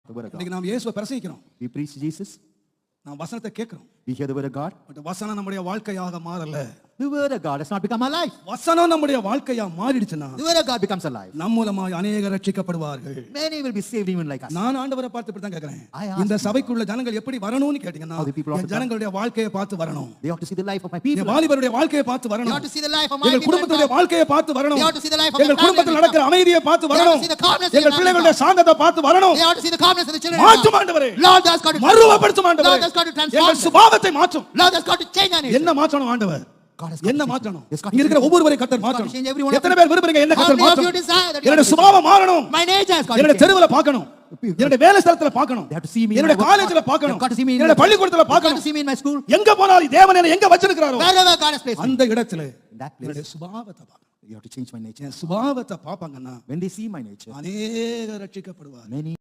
The word of God. இன்னைக்கு நாம் இயேசுவை பிரசங்கிக்கிறோம். We preach Jesus. நாம் வசனத்தை கேட்கிறோம். We hear the word of God. But வசனம் நம்முடைய வாழ்க்கையாக மாறல. The word of God has not become our life. வசனம் நம்முடைய வாழ்க்கையா மாறிடுச்சுனா The word of God becomes alive. நம் மூலமாய் अनेகர் ரட்சிக்கப்படுவார்கள். Many will be saved even like us. நான் ஆண்டவரை பார்த்து இப்படி தான் கேக்குறேன். I ask இந்த சபைக்குள்ள ஜனங்கள் எப்படி வரணும்னு கேட்டீங்கன்னா How the people ought to என் ஜனங்களுடைய வாழ்க்கையை பார்த்து வரணும். They ought to see the life of my N people. வாலிபருடைய வாழ்க்கையை பார்த்து They வரணும். ought to see the life of my எங்கள் people. குடும்பத்துடைய வாழ்க்கையை பார்த்து வரணும். They ought to see the life of my எங்கள் family. குடும்பத்தில் நடக்கிற அமைதியை பார்த்து They ought வரணும். to see the calmness in எங்கள் the பிள்ளைகளுடைய சாந்தத்தை பார்த்து வரணும். They ought to see the calmness of the children. மாற்றும் ஆண்டவரே. Lord has got to மறுரூபப்படுத்தும் Lord ஆண்டவரே. has got to transform. எங்கள் சுபாவத்தை மாற்றும். Lord has got to change our nature. என்ன மாற்றணும் ஆண்டவர்? God has got என்ன to change. மாற்றணும்? Yes, God has இங்க இருக்கிற got to ஒவ்வொருவரை கர்த்தர் change மாற்றணும். every one of எத்தனை பேர் விரும்புறீங்க என்ன How கர்த்தர் many of you மாற்றணும்? desire that? என்னோட சுபாவம் மாறணும். My nature has got to என்னோட change. தெருவுல பார்க்கணும். என்னோட வேலை ஸ்தலத்துல பார்க்கணும். They have to see me in என்னோட my work. காலேஜ்ல They பார்க்கணும். have got to see me in என்னோட my பள்ளிக்கூடத்துல They have got to பார்க்கணும். see me in my school. எங்க போனாலும் தேவன் என்னை எங்க வச்சிருக்காரோ Wherever God has placed me. அந்த இடத்துல In that place, என்னோட சுபாவத்தை பார்க்கணும். you have to change my nature. என் சுபாவத்தை பார்ப்பாங்கன்னா When they see my nature, அநேகர் ரட்சிக்கப்படுவார். many